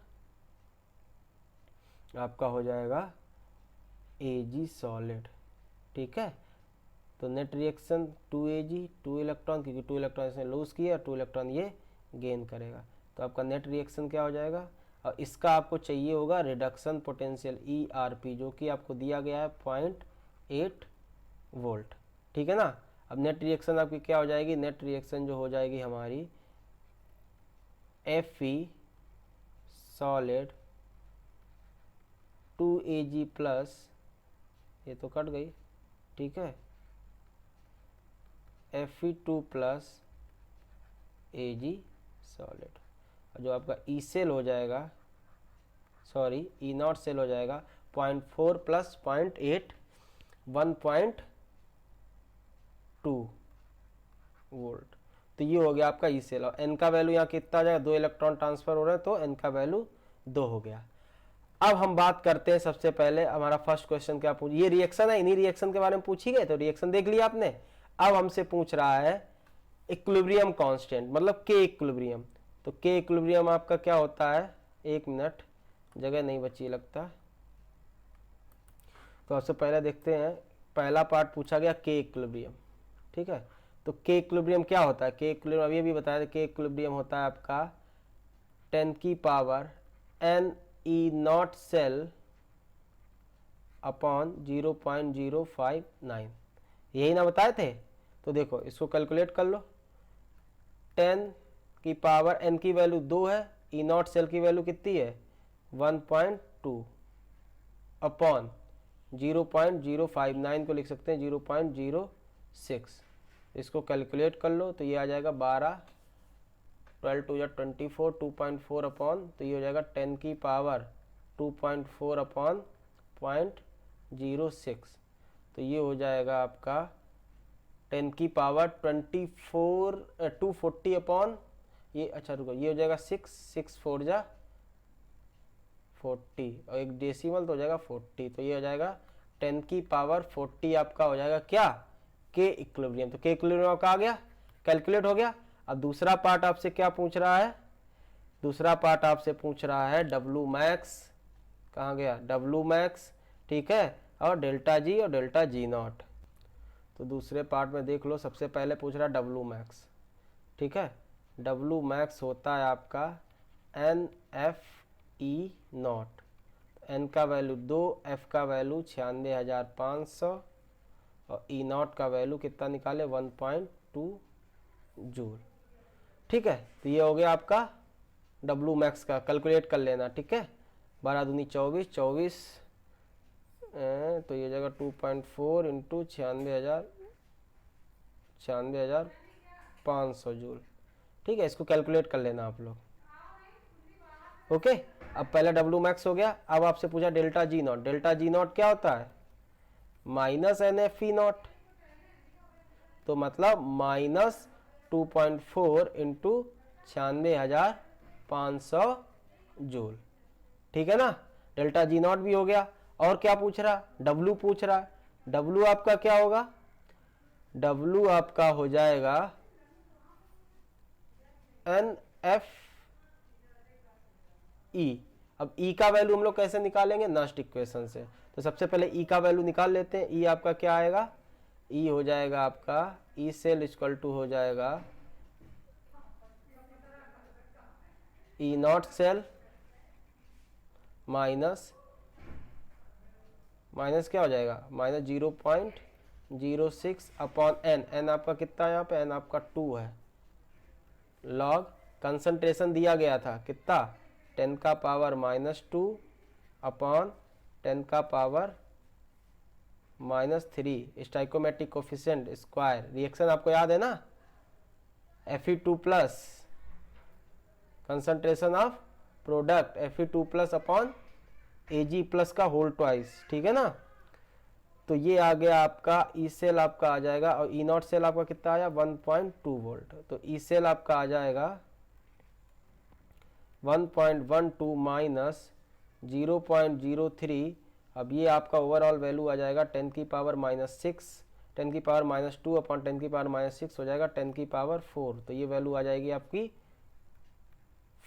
आपका, हो जाएगा Ag सॉलिड। ठीक है, तो नेट रिएक्शन 2Ag, 2 इलेक्ट्रॉन, क्योंकि 2 इलेक्ट्रॉन इसने लूज किया, 2 इलेक्ट्रॉन ये गेन करेगा, तो आपका नेट रिएक्शन क्या हो जाएगा। और इसका आपको चाहिए होगा रिडक्शन पोटेंशियल ERP, जो कि आपको दिया गया है 0.8 वोल्ट। ठीक है ना। अब नेट रिएक्शन आपकी क्या हो जाएगी, नेट रिएक्शन जो हो जाएगी हमारी Fe सॉलिड 2Ag प्लस, ये तो कट गई, ठीक है, Fe2 प्लस Ag सॉलिड, जो आपका ई सेल हो जाएगा, सॉरी ई नॉट सेल हो जाएगा 0.4 प्लस 0.8 1.2 वोल्ट। तो ये हो गया आपका ई सेल, और एन का वैल्यू यहाँ कितना आ जाएगा, 2 इलेक्ट्रॉन ट्रांसफर हो रहे हैं, तो एन का वैल्यू 2 हो गया। अब हम बात करते हैं, सबसे पहले हमारा फर्स्ट क्वेश्चन क्या पूछ, ये रिएक्शन है, इन्हीं रिएक्शन के बारे में पूछ ही गए, तो रिएक्शन देख लिया आपने। अब हमसे पूछ रहा है इक्विलिब्रियम कांस्टेंट, मतलब के इक्विलिब्रियम। तो के इक्विलिब्रियम आपका क्या होता है, 1 मिनट, जगह नहीं बची लगता, तो सबसे पहले देखते हैं, पहला पार्ट पूछा गया के इक्विलिब्रियम। ठीक है, तो के इक्विलिब्रियम क्या होता है, के इक्विलिब्रियम अभी भी बताया था, के इक्विलिब्रियम होता है आपका 10 की power n E naught cell upon 0.059, यही ना बताए थे। तो देखो इसको कैलकुलेट कर लो, 10 की पावर n की वैल्यू 2 है, ई नॉट सेल की वैल्यू कितनी है 1.2 अपॉन 0.059 को लिख सकते हैं 0.06, इसको कैलकुलेट कर लो, तो ये आ जाएगा 12, 12 टू या 24, 2.4 अपॉन, तो ये हो जाएगा 10 की पावर 2.4 अपॉन 0.06, तो ये हो जाएगा आपका 10 की पावर 240 अपॉन ये, अच्छा रुको, ये हो जाएगा 6 4 जा 40, और एक डेसिमल तो हो जाएगा 40, तो ये हो जाएगा 10 की पावर 40 आपका हो जाएगा क्या, के इक्विलिब्रियम। तो के इक्विलिब्रियम आपका आ गया, कैलकुलेट हो गया। अब दूसरा पार्ट आपसे क्या पूछ रहा है, दूसरा पार्ट आपसे पूछ रहा है डब्लू मैक्स, कहाँ गया डब्लू मैक्स, ठीक है, और डेल्टा जी और डेल्टा जी नॉट। तो दूसरे पार्ट में देख लो, सबसे पहले पूछ रहा है डब्लू मैक्स। ठीक है, डब्लू मैक्स होता है आपका n F E naught, n का वैल्यू 2, एफ का वैल्यू 96,500 और ई नॉट का वैल्यू कितना निकाले 1.2 जूल। ठीक है, तो ये हो गया आपका डब्लू मैक्स का, कैलकुलेट कर लेना। ठीक है, 12 दूनी 24, 24 तो ये जगह 2.4 इंटू 96,500 जूल। ठीक है, इसको कैलकुलेट कर लेना आप लोग। ओके, अब पहला डब्लू मैक्स हो गया। अब आपसे पूछा delta G naught, delta G naught क्या होता है minus n F E naught, तो मतलब माइनस 2.4 इंटू 96,500 जूल। ठीक है ना, डेल्टा जी नॉट भी हो गया। और क्या पूछ रहा, डब्लू पूछ रहा, डब्लू आपका क्या होगा, डब्लू आपका हो जाएगा एन एफ ई। अब ई का वैल्यू हम लोग कैसे निकालेंगे, नस्ट इक्वेशन से। तो सबसे पहले ई का वैल्यू निकाल लेते हैं। ई आपका क्या आएगा, ई हो जाएगा आपका ई सेल इक्वल टू हो जाएगा ई नॉट सेल माइनस क्या हो जाएगा माइनस 0.06 अपॉन एन, एन आपका कितना है यहाँ पे, एन आपका 2 है, लॉग कंसंट्रेशन दिया गया था कितना 10 का पावर -2 अपॉन 10 का power -3 stoichiometric coefficient square. Reaction आपको याद है ना, Fe2 plus concentration of product Fe2 plus upon Ag plus का होल ट्वाइस, ठीक है ना। तो ये आ गया आपका ई सेल आपका आ जाएगा, और ई नॉट सेल आपका कितना आया 1.2 वोल्ट। तो ई सेल आपका आ जाएगा 1.12 माइनस 0.03। अब ये आपका ओवरऑल वैल्यू आ जाएगा 10 की पावर -6, 10 की पावर -2 अपॉन 10 की पावर -6 हो जाएगा 10 की पावर 4। तो ये वैल्यू आ जाएगी आपकी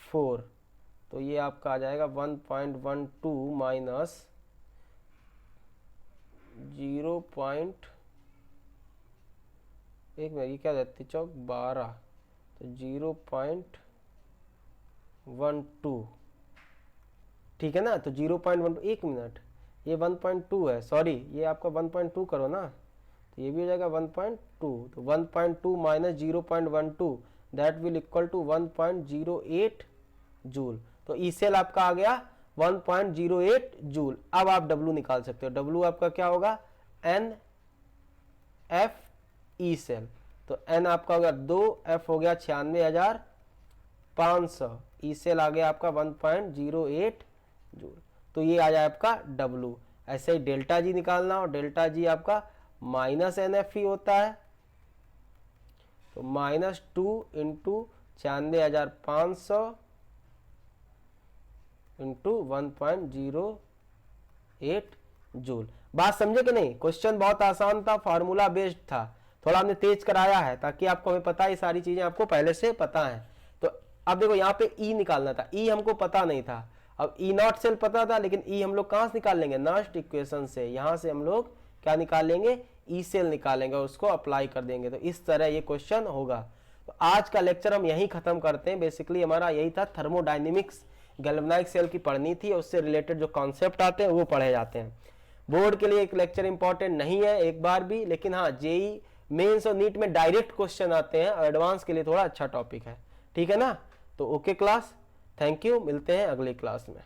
4। तो ये आपका आ जाएगा 1.12 माइनस 1 मिनट, ये क्या रहती चौक 12, तो 0.12, ठीक है ना। तो 0.12, 1 मिनट, ये 1.2 है, सॉरी ये आपका 1.2 करो ना, तो ये भी हो जाएगा 1.2। तो 1.2 minus 0.12 that will equal to 1.08 joule. तो ई सेल आपका आ गया 1.08 जूल। अब आप W निकाल सकते हो। W आपका क्या होगा, NF ई सेल। तो N आपका हो गया 2, F हो गया 96,500, ई सेल आ गया आपका 1.08 जूल। तो ये आ जाए आपका W। ऐसे ही डेल्टा जी निकालना, और डेल्टा जी आपका -NF ही होता है। तो -2 इंटू 96,500 इंटू 1.08 जूल। बात समझे कि नहीं? क्वेश्चन बहुत आसान था, फार्मूला बेस्ड था, थोड़ा हमने तेज कराया है ताकि आपको हमें पता है, सारी चीजें आपको पहले से पता है। तो अब देखो यहाँ पे ई निकालना था, ई हमको पता नहीं था। अब ई नॉट सेल पता था, लेकिन ई हम लोग कहाँ से निकाल लेंगे, नॉस्ट इक्वेशन से। यहाँ से हम लोग क्या निकाल लेंगे, ई सेल निकालेंगे और उसको अप्लाई कर देंगे। तो इस तरह ये क्वेश्चन होगा। तो आज का लेक्चर हम यहीं खत्म करते हैं। बेसिकली हमारा यही था, थर्मोडायनेमिक्स गैल्वेनाइक सेल की पढ़नी थी, और उससे रिलेटेड जो कॉन्सेप्ट आते हैं वो पढ़े जाते हैं। बोर्ड के लिए एक लेक्चर इंपॉर्टेंट नहीं है एक बार भी, लेकिन हाँ जेई मेंस और नीट में डायरेक्ट क्वेश्चन आते हैं, और एडवांस के लिए थोड़ा अच्छा टॉपिक है, ठीक है ना। तो ओके क्लास, थैंक यू, मिलते हैं अगली क्लास में।